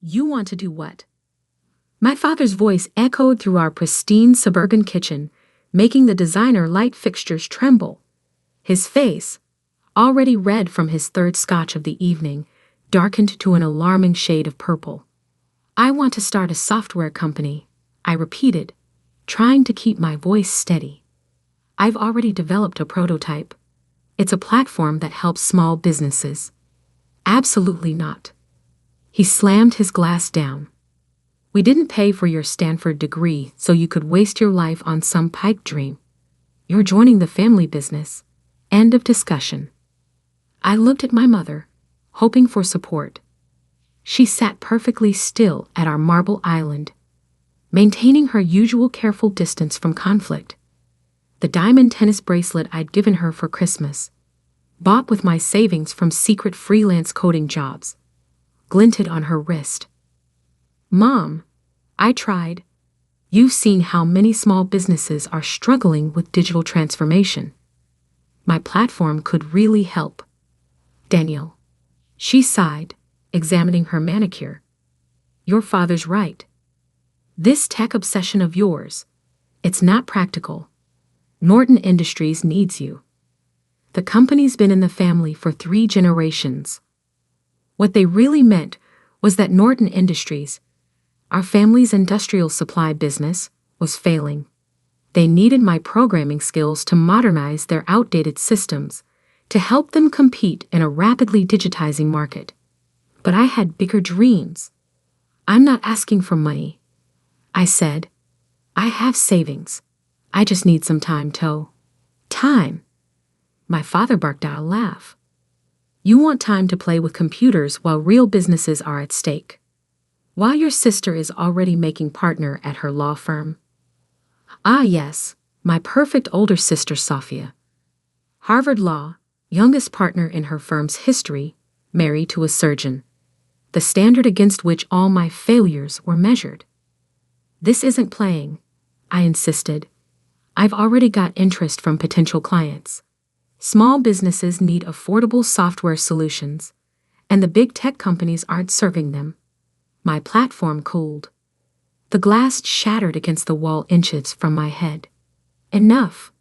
You want to do what? My father's voice echoed through our pristine suburban kitchen, making the designer light fixtures tremble. His face, already red from his third scotch of the evening, darkened to an alarming shade of purple. I want to start a software company, I repeated, trying to keep my voice steady. I've already developed a prototype. It's a platform that helps small businesses. Absolutely not. He slammed his glass down. We didn't pay for your Stanford degree so you could waste your life on some pipe dream. You're joining the family business. End of discussion. I looked at my mother, hoping for support. She sat perfectly still at our marble island, maintaining her usual careful distance from conflict. The diamond tennis bracelet I'd given her for Christmas, bought with my savings from secret freelance coding jobs, glinted on her wrist. Mom, I tried. You've seen how many small businesses are struggling with digital transformation. My platform could really help. Daniel. She sighed, examining her manicure. Your father's right. This tech obsession of yours, it's not practical. Norton Industries needs you. The company's been in the family for 3 generations. What they really meant was that Norton Industries, our family's industrial supply business, was failing. They needed my programming skills to modernize their outdated systems, to help them compete in a rapidly digitizing market. But I had bigger dreams. I'm not asking for money. I said, I have savings. I just need some time, Time. My father barked out a laugh. You want time to play with computers while real businesses are at stake. While your sister is already making partner at her law firm. Ah yes, my perfect older sister Sophia. Harvard Law, youngest partner in her firm's history, married to a surgeon. The standard against which all my failures were measured. This isn't playing, I insisted. I've already got interest from potential clients. Small businesses need affordable software solutions, and the big tech companies aren't serving them. My platform cooled. The glass shattered against the wall inches from my head. Enough!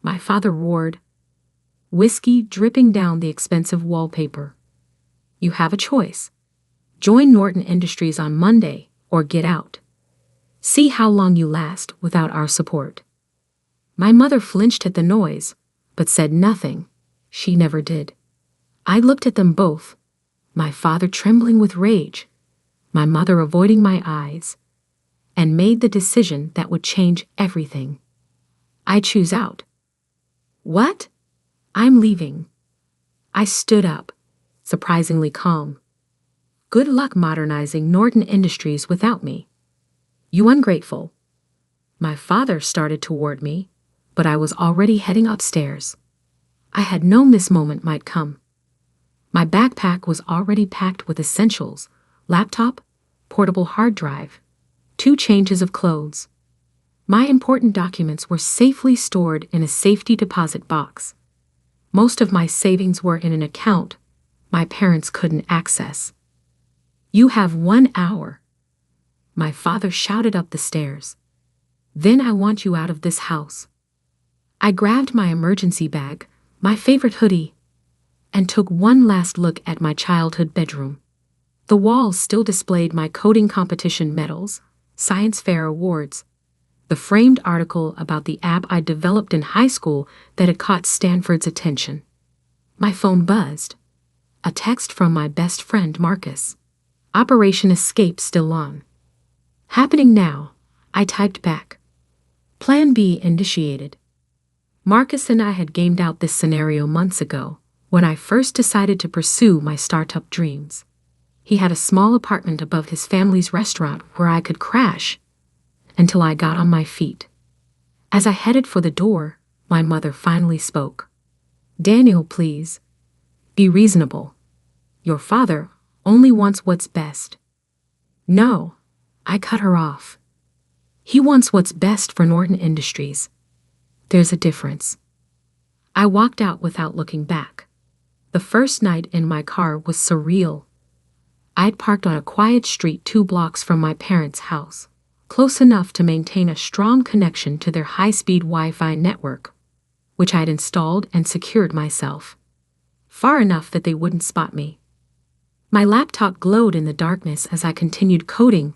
My father roared, whiskey dripping down the expensive wallpaper. You have a choice. Join Norton Industries on Monday or get out. See how long you last without our support. My mother flinched at the noise, but said nothing. She never did. I looked at them both, my father trembling with rage, my mother avoiding my eyes, and made the decision that would change everything. I choose out. What? I'm leaving. I stood up, surprisingly calm. Good luck modernizing Norton Industries without me. You ungrateful. My father started toward me, but I was already heading upstairs. I had known this moment might come. My backpack was already packed with essentials, laptop, portable hard drive, 2 changes of clothes. My important documents were safely stored in a safety deposit box. Most of my savings were in an account my parents couldn't access. You have 1 hour. My father shouted up the stairs. Then I want you out of this house. I grabbed my emergency bag, my favorite hoodie, and took one last look at my childhood bedroom. The walls still displayed my coding competition medals, science fair awards, the framed article about the app I developed in high school that had caught Stanford's attention. My phone buzzed. A text from my best friend Marcus. Operation Escape still on. Happening now, I typed back. Plan B initiated. Marcus and I had gamed out this scenario months ago, when I first decided to pursue my startup dreams. He had a small apartment above his family's restaurant where I could crash until I got on my feet. As I headed for the door, my mother finally spoke. Daniel, please. Be reasonable. Your father only wants what's best. No, I cut her off. He wants what's best for Norton Industries. There's a difference. I walked out without looking back. The first night in my car was surreal. I'd parked on a quiet street 2 blocks from my parents' house, close enough to maintain a strong connection to their high-speed Wi-Fi network, which I'd installed and secured myself, far enough that they wouldn't spot me. My laptop glowed in the darkness as I continued coding,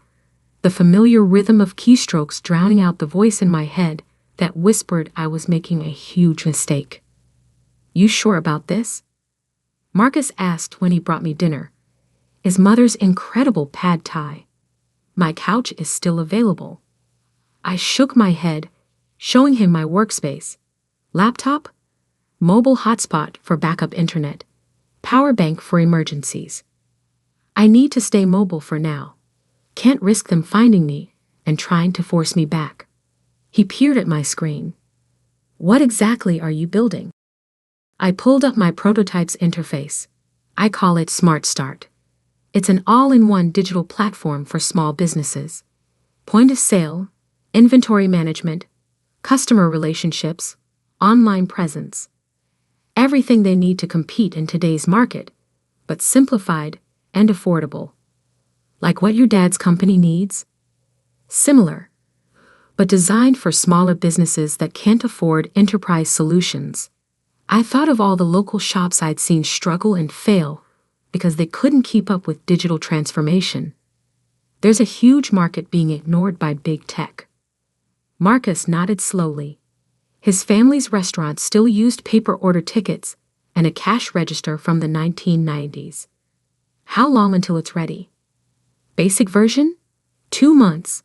the familiar rhythm of keystrokes drowning out the voice in my head that whispered I was making a huge mistake. "You sure about this?" Marcus asked when he brought me dinner. His mother's incredible pad thai. My couch is still available. I shook my head, showing him my workspace. Laptop, mobile hotspot for backup internet, power bank for emergencies. I need to stay mobile for now. Can't risk them finding me and trying to force me back. He peered at my screen. "What exactly are you building?" I pulled up my prototype's interface. I call it Smart Start. It's an all-in-one digital platform for small businesses. Point of sale, inventory management, customer relationships, online presence. Everything they need to compete in today's market, but simplified and affordable. Like what your dad's company needs? Similar, but designed for smaller businesses that can't afford enterprise solutions. I thought of all the local shops I'd seen struggle and fail because they couldn't keep up with digital transformation. There's a huge market being ignored by big tech. Marcus nodded slowly. His family's restaurant still used paper order tickets and a cash register from the 1990s. How long until it's ready? Basic version? 2 months.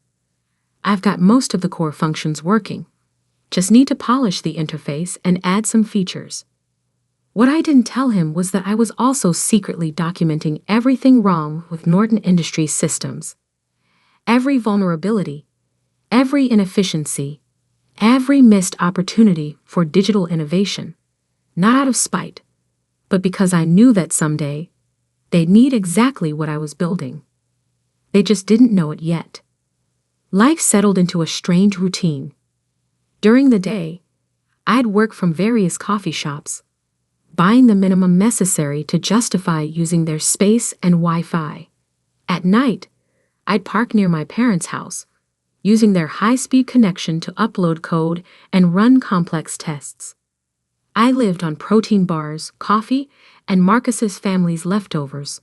I've got most of the core functions working. Just need to polish the interface and add some features. What I didn't tell him was that I was also secretly documenting everything wrong with Norton Industries systems. Every vulnerability, every inefficiency, every missed opportunity for digital innovation. Not out of spite, but because I knew that someday they'd need exactly what I was building. They just didn't know it yet. Life settled into a strange routine. During the day, I'd work from various coffee shops, buying the minimum necessary to justify using their space and Wi-Fi. At night, I'd park near my parents' house, using their high-speed connection to upload code and run complex tests. I lived on protein bars, coffee, and Marcus's family's leftovers.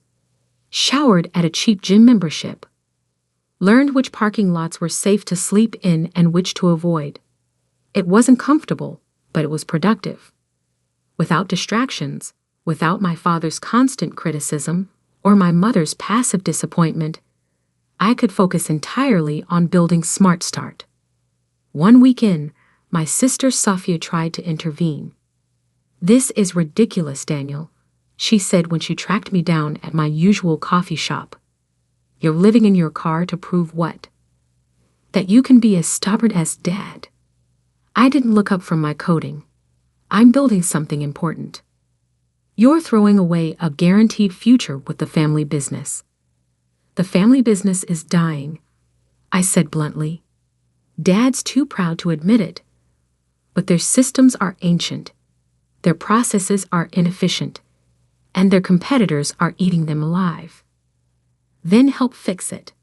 Showered at a cheap gym membership. Learned which parking lots were safe to sleep in and which to avoid. It wasn't comfortable, but it was productive. Without distractions, without my father's constant criticism, or my mother's passive disappointment, I could focus entirely on building Smart Start. 1 week in, my sister Sophia tried to intervene. "This is ridiculous, Daniel," she said when she tracked me down at my usual coffee shop. "You're living in your car to prove what? That you can be as stubborn as Dad." I didn't look up from my coding. "I'm building something important. You're throwing away a guaranteed future with the family business." "The family business is dying," I said bluntly. "Dad's too proud to admit it. But their systems are ancient, their processes are inefficient, and their competitors are eating them alive. Then help fix it."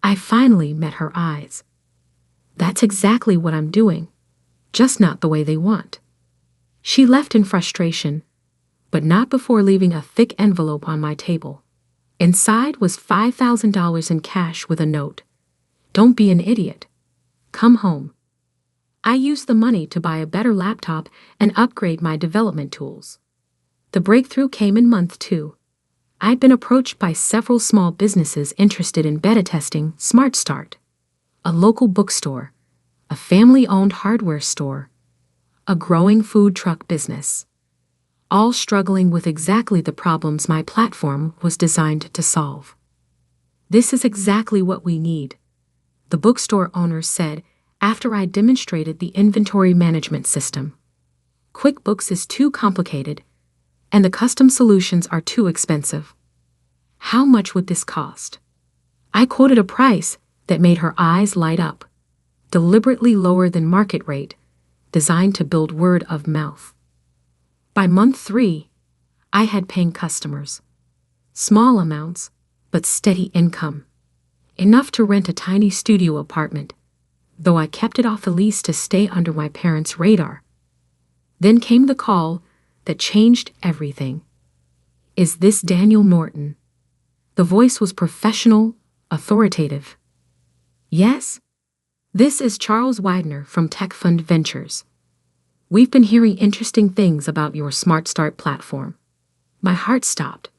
I finally met her eyes. "That's exactly what I'm doing, just not the way they want." She left in frustration, but not before leaving a thick envelope on my table. Inside was $5,000 in cash with a note. "Don't be an idiot. Come home." I used the money to buy a better laptop and upgrade my development tools. The breakthrough came in month 2. I'd been approached by several small businesses interested in beta testing Smart Start. A local bookstore, a family-owned hardware store, a growing food truck business, all struggling with exactly the problems my platform was designed to solve. "This is exactly what we need," the bookstore owner said after I demonstrated the inventory management system. "QuickBooks is too complicated, and the custom solutions are too expensive. How much would this cost?" I quoted a price that made her eyes light up, deliberately lower than market rate, designed to build word of mouth. By month 3, I had paying customers. Small amounts, but steady income. Enough to rent a tiny studio apartment, though I kept it off the lease to stay under my parents' radar. Then came the call that changed everything. "Is this Daniel Norton?" The voice was professional, authoritative. "Yes? This is Charles Widener from Tech Fund Ventures. We've been hearing interesting things about your Smart Start platform." My heart stopped.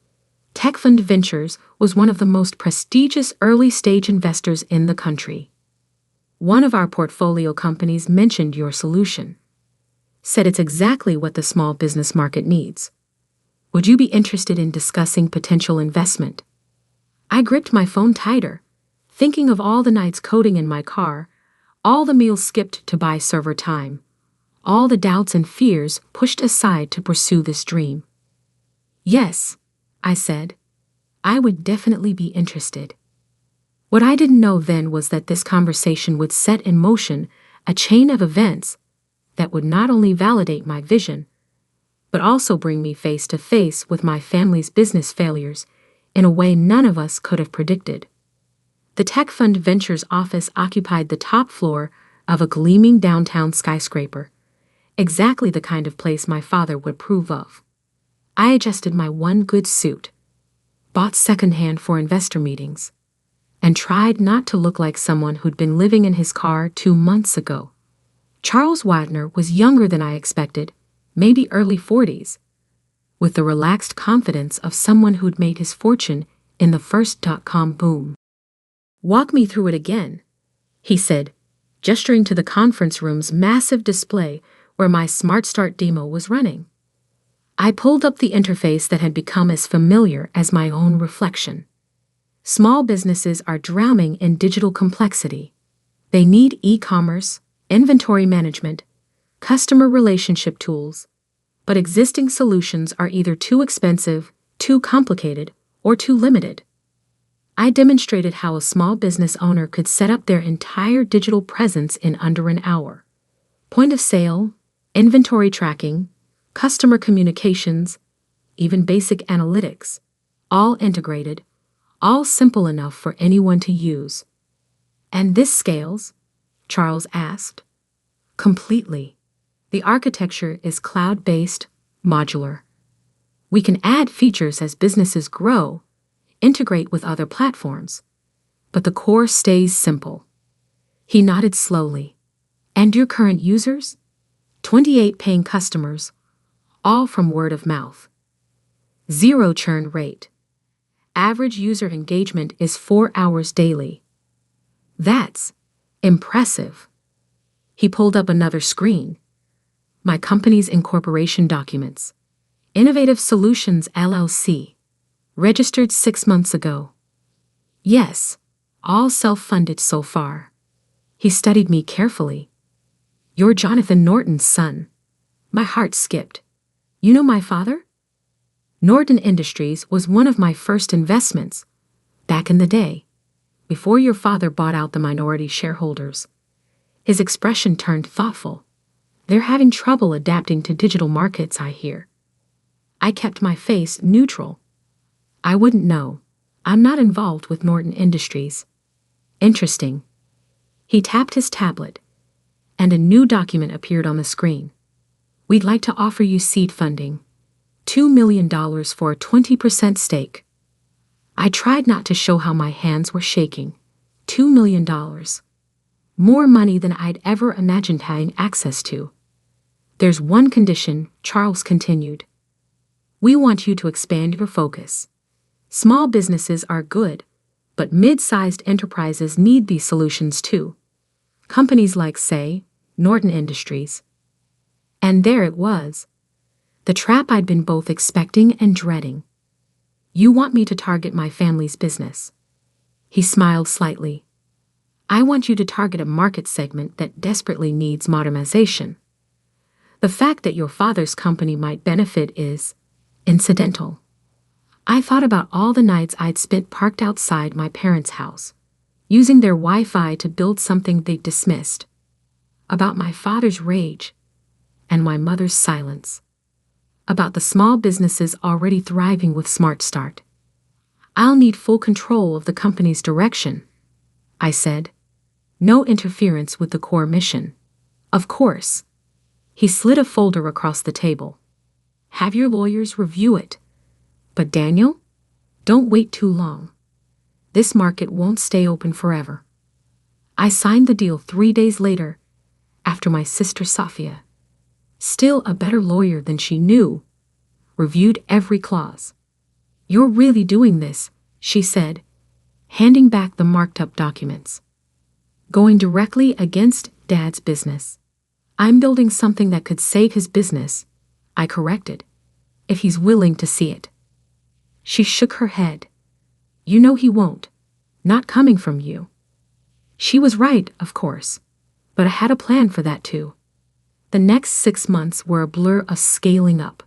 Tech Fund Ventures was one of the most prestigious early-stage investors in the country. One of our portfolio companies mentioned your solution. Said it's exactly what the small business market needs. Would you be interested in discussing potential investment? I gripped my phone tighter, thinking of all the nights coding in my car, all the meals skipped to buy server time, all the doubts and fears pushed aside to pursue this dream. "Yes," I said. "I would definitely be interested." What I didn't know then was that this conversation would set in motion a chain of events that would not only validate my vision, but also bring me face to face with my family's business failures in a way none of us could have predicted. The Tech Fund Ventures office occupied the top floor of a gleaming downtown skyscraper, exactly the kind of place my father would approve of. I adjusted my one good suit, bought secondhand for investor meetings, and tried not to look like someone who'd been living in his car 2 months ago. Charles Widener was younger than I expected, maybe early 40s, with the relaxed confidence of someone who'd made his fortune in the first dot-com boom. "Walk me through it again," he said, gesturing to the conference room's massive display where my Smart Start demo was running. I pulled up the interface that had become as familiar as my own reflection. Small businesses are drowning in digital complexity. They need e-commerce, inventory management, customer relationship tools, but existing solutions are either too expensive, too complicated, or too limited. I demonstrated how a small business owner could set up their entire digital presence in under an hour. Point of sale, inventory tracking, customer communications, even basic analytics, all integrated, all simple enough for anyone to use. "And this scales?" Charles asked. "Completely. The architecture is cloud-based, modular. We can add features as businesses grow, integrate with other platforms, but the core stays simple." He nodded slowly. "And your current users?" 28 paying customers, all from word of mouth. 0 churn rate. Average user engagement is 4 hours daily. "That's impressive." He pulled up another screen. My company's incorporation documents. Innovative Solutions LLC. Registered 6 months ago. "Yes, all self-funded so far." He studied me carefully. "You're Jonathan Norton's son." My heart skipped. "You know my father?" "Norton Industries was one of my first investments, back in the day, before your father bought out the minority shareholders." His expression turned thoughtful. "They're having trouble adapting to digital markets, I hear." I kept my face neutral. "I wouldn't know. I'm not involved with Norton Industries." "Interesting." He tapped his tablet, and a new document appeared on the screen. "We'd like to offer you seed funding. $2 million for a 20% stake." I tried not to show how my hands were shaking. $2 million. More money than I'd ever imagined having access to. "There's one condition," Charles continued. "We want you to expand your focus. Small businesses are good, but mid-sized enterprises need these solutions too. Companies like, say, Norton Industries." And there it was. The trap I'd been both expecting and dreading. "You want me to target my family's business." He smiled slightly. "I want you to target a market segment that desperately needs modernization. The fact that your father's company might benefit is incidental." I thought about all the nights I'd spent parked outside my parents' house, using their Wi-Fi to build something they'd dismissed. About my father's rage and my mother's silence. About the small businesses already thriving with Smart Start. I'll need full control of the company's direction, I said. No interference with the core mission. Of course. He slid a folder across the table. Have your lawyers review it. But Daniel, don't wait too long. This market won't stay open forever. I signed the deal 3 days later, after my sister Safia, still a better lawyer than she knew, reviewed every clause. You're really doing this, she said, handing back the marked-up documents. Going directly against Dad's business. I'm building something that could save his business, I corrected, if he's willing to see it. She shook her head. You know he won't. Not coming from you. She was right, of course, but I had a plan for that too. The next 6 months were a blur of scaling up.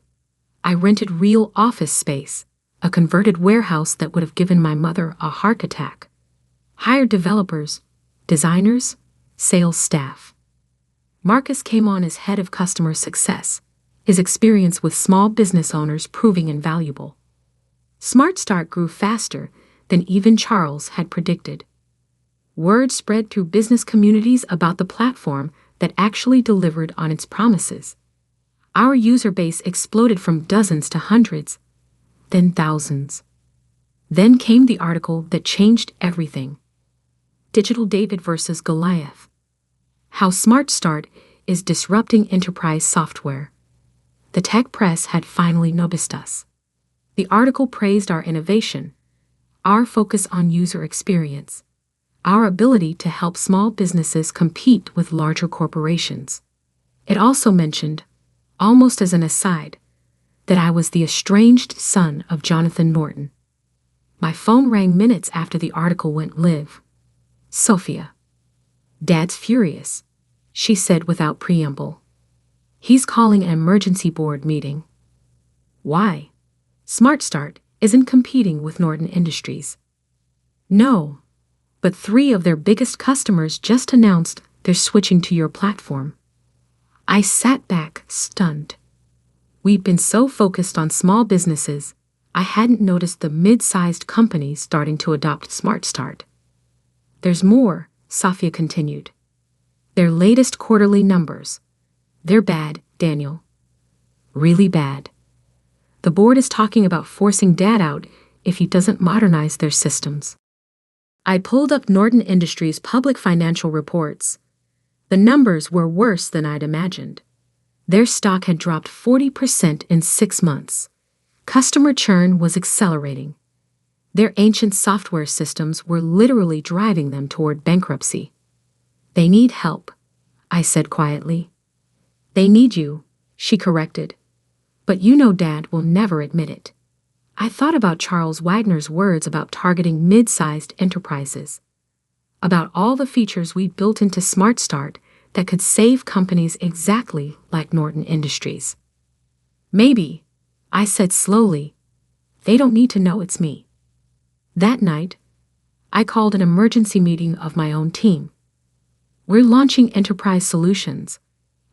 I rented real office space, a converted warehouse that would have given my mother a heart attack. Hired developers, designers, sales staff. Marcus came on as head of customer success, his experience with small business owners proving invaluable. Smart Start grew faster than even Charles had predicted. Word spread through business communities about the platform that actually delivered on its promises. Our user base exploded from dozens to hundreds, then thousands. Then came the article that changed everything. Digital David versus Goliath. How Smart Start is disrupting enterprise software. The tech press had finally noticed us. The article praised our innovation, our focus on user experience, our ability to help small businesses compete with larger corporations. It also mentioned, almost as an aside, that I was the estranged son of Jonathan Norton. My phone rang minutes after the article went live. Sophia. Dad's furious, she said without preamble. He's calling an emergency board meeting. Why? Smart Start isn't competing with Norton Industries. No, but 3 of their biggest customers just announced they're switching to your platform. I sat back, stunned. We'd been so focused on small businesses, I hadn't noticed the mid-sized companies starting to adopt Smart Start. There's more, Safia continued. Their latest quarterly numbers. They're bad, Daniel. Really bad. The board is talking about forcing Dad out if he doesn't modernize their systems. I pulled up Norton Industries' public financial reports. The numbers were worse than I'd imagined. Their stock had dropped 40% in 6 months. Customer churn was accelerating. Their ancient software systems were literally driving them toward bankruptcy. They need help, I said quietly. They need you, she corrected. But you know Dad will never admit it. I thought about Charles Wagner's words about targeting mid-sized enterprises. About all the features we'd built into Smart Start that could save companies exactly like Norton Industries. Maybe, I said slowly, they don't need to know it's me. That night, I called an emergency meeting of my own team. We're launching Enterprise Solutions,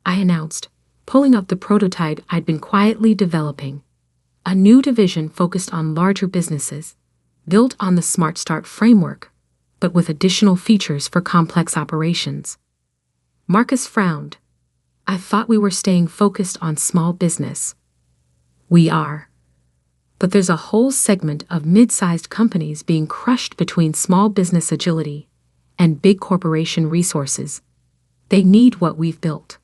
I announced, pulling up the prototype I'd been quietly developing. A new division focused on larger businesses, built on the Smart Start framework, but with additional features for complex operations. Marcus frowned. I thought we were staying focused on small business. We are. But there's a whole segment of mid-sized companies being crushed between small business agility and big corporation resources. They need what we've built.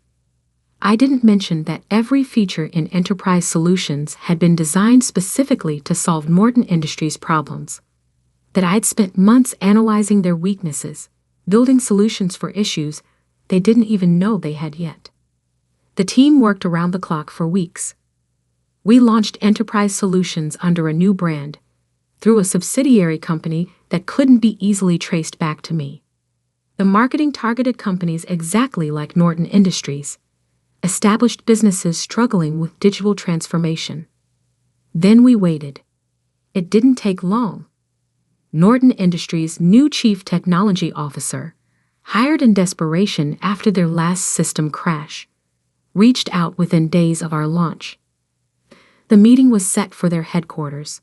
I didn't mention that every feature in Enterprise Solutions had been designed specifically to solve Norton Industries' problems. That I'd spent months analyzing their weaknesses, building solutions for issues they didn't even know they had yet. The team worked around the clock for weeks. We launched Enterprise Solutions under a new brand, through a subsidiary company that couldn't be easily traced back to me. The marketing targeted companies exactly like Norton Industries, established businesses struggling with digital transformation. Then we waited. It didn't take long. Norton Industries' new chief technology officer, hired in desperation after their last system crash, reached out within days of our launch. The meeting was set for their headquarters.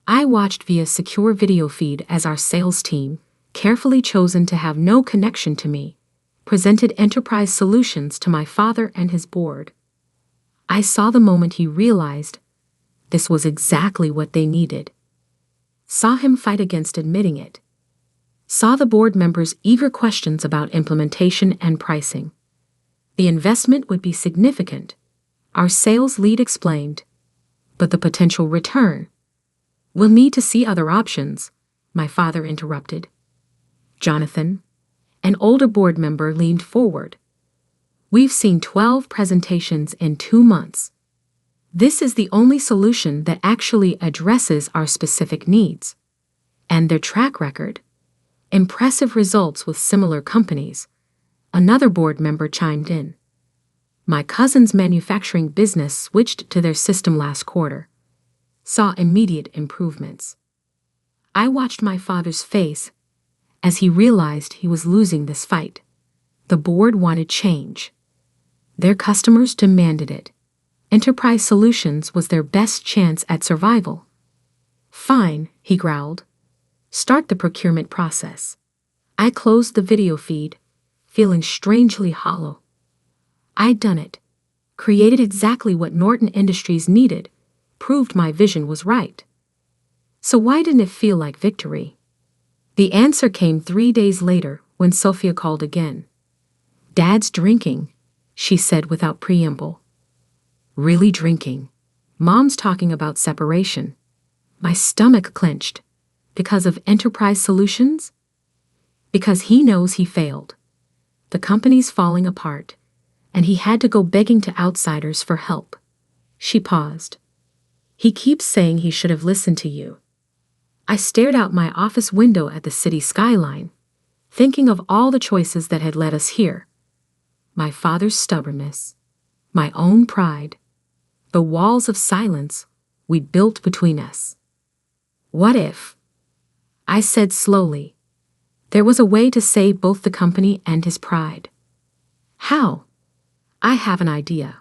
I watched via secure video feed as our sales team, carefully chosen to have no connection to me, presented enterprise solutions to my father and his board. I saw the moment he realized this was exactly what they needed. Saw him fight against admitting it. Saw the board members' eager questions about implementation and pricing. The investment would be significant, our sales lead explained, but the potential return. We'll need to see other options, my father interrupted. Jonathan, an older board member, leaned forward. We've seen 12 presentations in 2 months. This is the only solution that actually addresses our specific needs. And their track record. Impressive results with similar companies. Another board member chimed in. My cousin's manufacturing business switched to their system last quarter. Saw immediate improvements. I watched my father's face as he realized he was losing this fight. The board wanted change. Their customers demanded it. Enterprise Solutions was their best chance at survival. Fine, he growled. Start the procurement process. I closed the video feed, feeling strangely hollow. I'd done it. Created exactly what Norton Industries needed. Proved my vision was right. So why didn't it feel like victory? The answer came 3 days later when Sophia called again. Dad's drinking, she said without preamble. Really drinking. Mom's talking about separation. My stomach clenched. Because of Enterprise Solutions? Because he knows he failed. The company's falling apart, and he had to go begging to outsiders for help. She paused. He keeps saying he should have listened to you. I stared out my office window at the city skyline, thinking of all the choices that had led us here. My father's stubbornness, my own pride, the walls of silence we'd built between us. What if? I said slowly. There was a way to save both the company and his pride. How? I have an idea,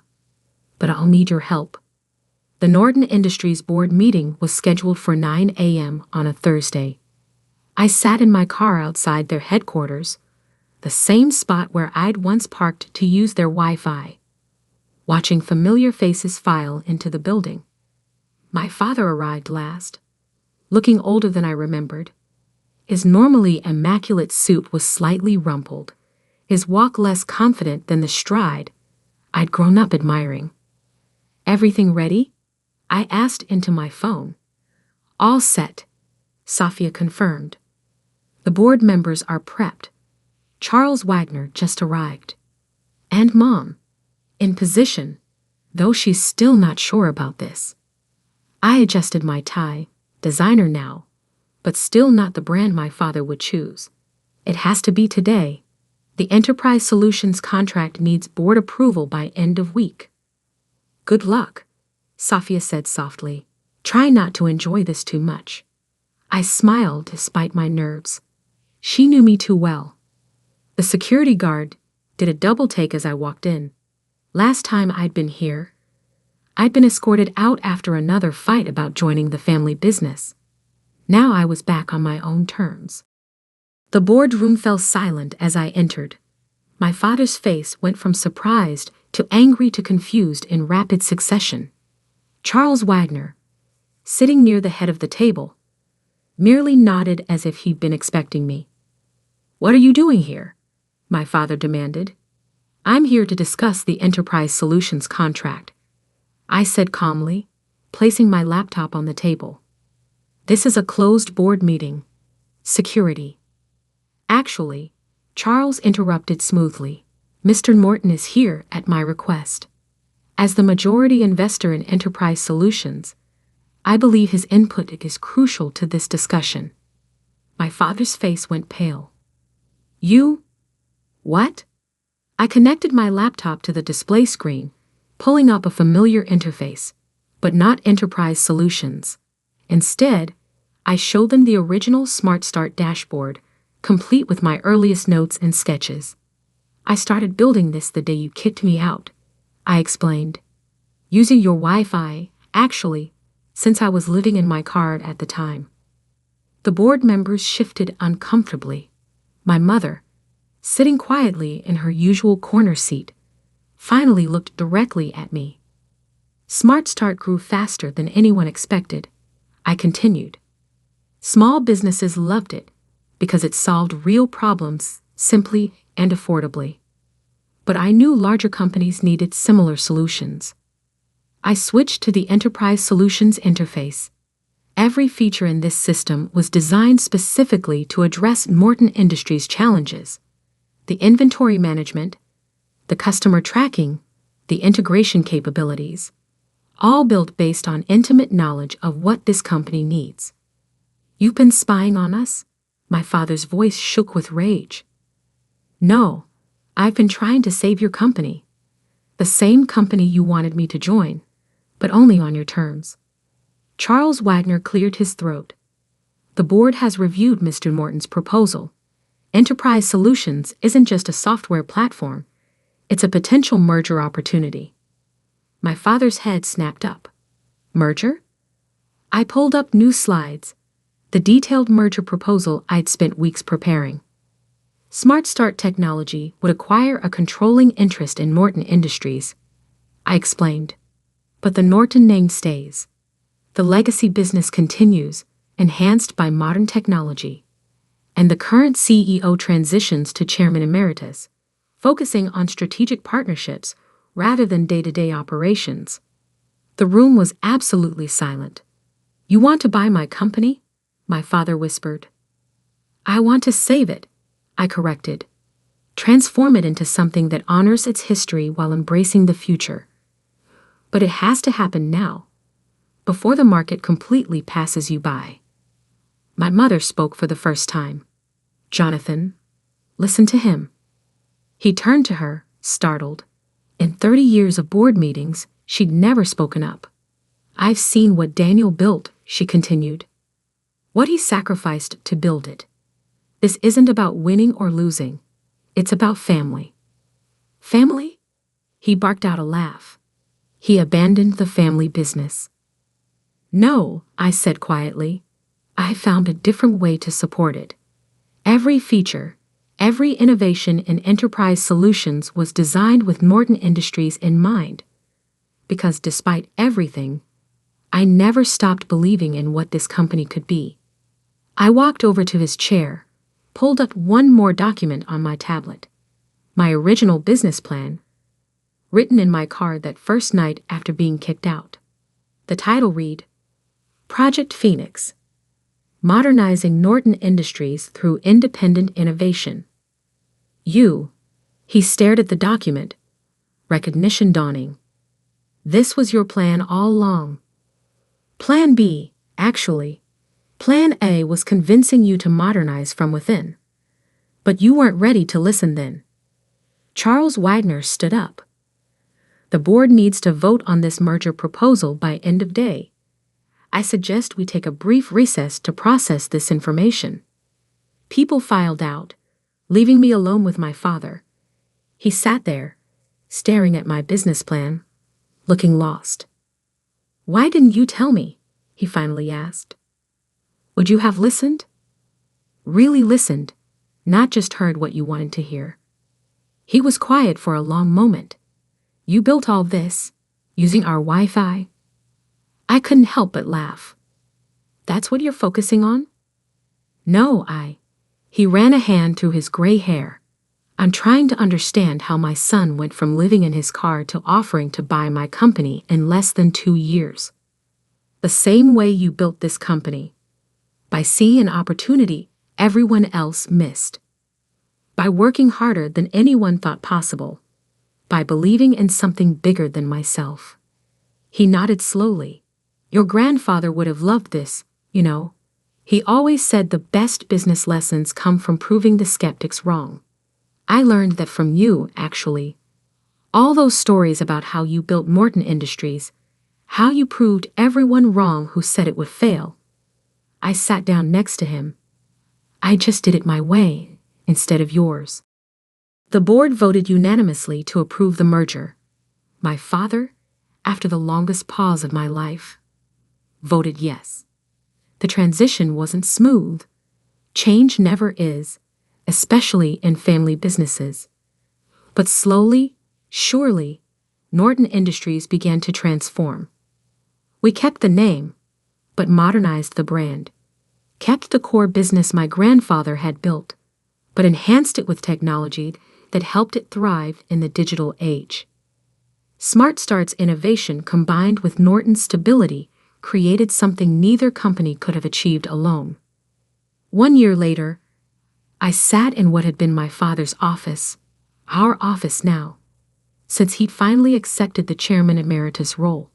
but I'll need your help. The Norton Industries board meeting was scheduled for 9 a.m. on a Thursday. I sat in my car outside their headquarters, the same spot where I'd once parked to use their Wi-Fi, watching familiar faces file into the building. My father arrived last, looking older than I remembered. His normally immaculate suit was slightly rumpled, his walk less confident than the stride I'd grown up admiring. Everything ready? I asked into my phone. All set, Sophia confirmed. The board members are prepped. Charles Wagner just arrived. And Mom, in position, though she's still not sure about this. I adjusted my tie, designer now, but still not the brand my father would choose. It has to be today. The Enterprise Solutions contract needs board approval by end of week. Good luck, Sophia said softly. Try not to enjoy this too much. I smiled despite my nerves. She knew me too well. The security guard did a double take as I walked in. Last time I'd been here, I'd been escorted out after another fight about joining the family business. Now I was back on my own terms. The boardroom fell silent as I entered. My father's face went from surprised to angry to confused in rapid succession. Charles Wagner, sitting near the head of the table, merely nodded as if he'd been expecting me. What are you doing here? My father demanded. I'm here to discuss the Enterprise Solutions contract, I said calmly, placing my laptop on the table. This is a closed board meeting. Security. Actually, Charles interrupted smoothly. Mr. Norton is here at my request. As the majority investor in Enterprise Solutions, I believe his input is crucial to this discussion. My father's face went pale. You? What? I connected my laptop to the display screen, pulling up a familiar interface, but not Enterprise Solutions. Instead, I showed them the original Smart Start dashboard, complete with my earliest notes and sketches. I started building this the day you kicked me out, I explained. Using your Wi-Fi, actually, since I was living in my car at the time. The board members shifted uncomfortably. My mother, sitting quietly in her usual corner seat, finally looked directly at me. Smart Start grew faster than anyone expected. I continued. Small businesses loved it because it solved real problems simply and affordably. But I knew larger companies needed similar solutions. I switched to the Enterprise Solutions interface. Every feature in this system was designed specifically to address Norton Industries' challenges. The inventory management, the customer tracking, the integration capabilities, all built based on intimate knowledge of what this company needs. "You've been spying on us?" My father's voice shook with rage. "No, I've been trying to save your company. The same company you wanted me to join, but only on your terms." Charles Wagner cleared his throat. "The board has reviewed Mr. Morton's proposal. Enterprise Solutions isn't just a software platform, it's a potential merger opportunity." My father's head snapped up. "Merger?" I pulled up new slides, the detailed merger proposal I'd spent weeks preparing. Smart Start Technology would acquire a controlling interest in Norton Industries, I explained. But the Norton name stays. The legacy business continues, enhanced by modern technology. And the current CEO transitions to Chairman Emeritus, focusing on strategic partnerships rather than day-to-day operations. The room was absolutely silent. "You want to buy my company?" My father whispered. "I want to save it," I corrected. "Transform it into something that honors its history while embracing the future. But it has to happen now, before the market completely passes you by." My mother spoke for the first time. "Jonathan, listen to him." He turned to her, startled. In 30 years of board meetings, she'd never spoken up. "I've seen what Daniel built," she continued. "What he sacrificed to build it. This isn't about winning or losing. It's about family." "Family?" He barked out a laugh. He abandoned the family business. "No," I said quietly. "I found a different way to support it. Every feature, every innovation in Enterprise Solutions was designed with Norton Industries in mind. Because despite everything, I never stopped believing in what this company could be." I walked over to his chair, pulled up one more document on my tablet. My original business plan, written in my car that first night after being kicked out. The title read, "Project Phoenix, Modernizing Norton Industries Through Independent Innovation." He stared at the document, recognition dawning. "This was your plan all along." "Plan B, actually. Plan A was convincing you to modernize from within. But you weren't ready to listen then." Charles Wagner stood up. "The board needs to vote on this merger proposal by end of day. I suggest we take a brief recess to process this information." People filed out, leaving me alone with my father. He sat there, staring at my business plan, looking lost. "Why didn't you tell me?" he finally asked. "Would you have listened?" "Really listened, not just heard what you wanted to hear." He was quiet for a long moment. "You built all this, using our Wi-Fi?" I couldn't help but laugh. "That's what you're focusing on?" "No, He ran a hand through his gray hair. "I'm trying to understand how my son went from living in his car to offering to buy my company in less than 2 years. The same way you built this company. By seeing an opportunity everyone else missed. By working harder than anyone thought possible. By believing in something bigger than myself." He nodded slowly. "Your grandfather would have loved this, you know. He always said the best business lessons come from proving the skeptics wrong. I learned that from you, actually. All those stories about how you built Norton Industries, how you proved everyone wrong who said it would fail." I sat down next to him. "I just did it my way, instead of yours." The board voted unanimously to approve the merger. My father, after the longest pause of my life. voted yes. The transition wasn't smooth. Change never is, especially in family businesses. But slowly, surely, Norton Industries began to transform. We kept the name, but modernized the brand. Kept the core business my grandfather had built, but enhanced it with technology that helped it thrive in the digital age. Smart Start's innovation combined with Norton's stability created something neither company could have achieved alone. 1 year later, I sat in what had been my father's office, our office now, since he'd finally accepted the chairman emeritus role.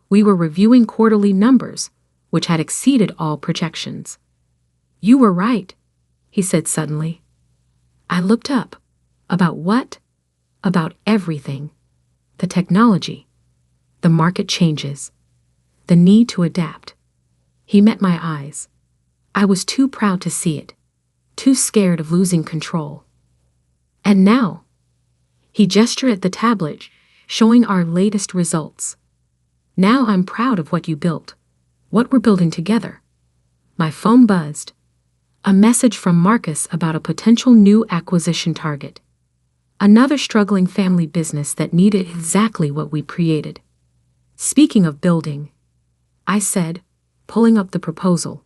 We were reviewing quarterly numbers, which had exceeded all projections. "You were right," he said suddenly. I looked up. About what? About everything. The technology, the market changes, the need to adapt. He met my eyes. I was too proud to see it, too scared of losing control. "And now," he gestured at the tablet, showing our latest results. "Now I'm proud of what you built, what we're building together." My phone buzzed. A message from Marcus about a potential new acquisition target. Another struggling family business that needed exactly what we created. "Speaking of building," I said, pulling up the proposal,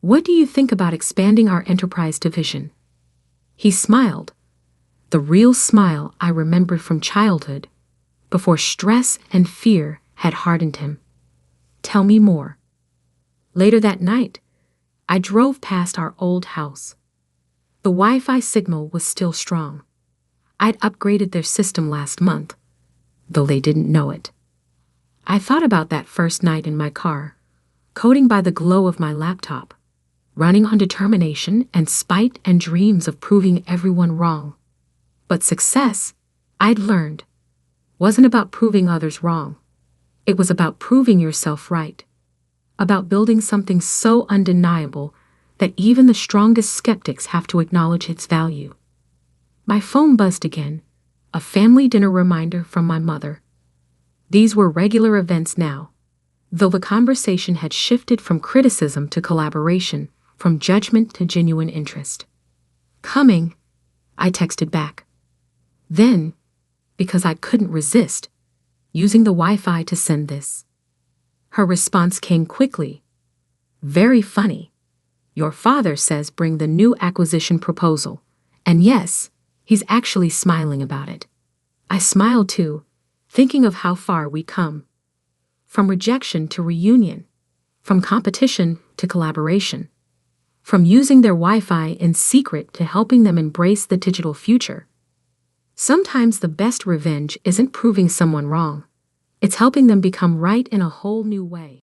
"what do you think about expanding our enterprise division?" He smiled, the real smile I remembered from childhood, before stress and fear had hardened him. "Tell me more." Later that night, I drove past our old house. The Wi-Fi signal was still strong. I'd upgraded their system last month, though they didn't know it. I thought about that first night in my car, coding by the glow of my laptop, running on determination and spite and dreams of proving everyone wrong. But success, I'd learned, wasn't about proving others wrong. It was about proving yourself right. About building something so undeniable that even the strongest skeptics have to acknowledge its value. My phone buzzed again, a family dinner reminder from my mother. These were regular events now, though the conversation had shifted from criticism to collaboration, from judgment to genuine interest. "Coming," I texted back. Then, because I couldn't resist, using the Wi-Fi to send this. Her response came quickly. "Very funny. Your father says bring the new acquisition proposal. And yes, he's actually smiling about it." I smiled too, thinking of how far we come. From rejection to reunion, from competition to collaboration, from using their Wi-Fi in secret to helping them embrace the digital future. Sometimes the best revenge isn't proving someone wrong. It's helping them become right in a whole new way.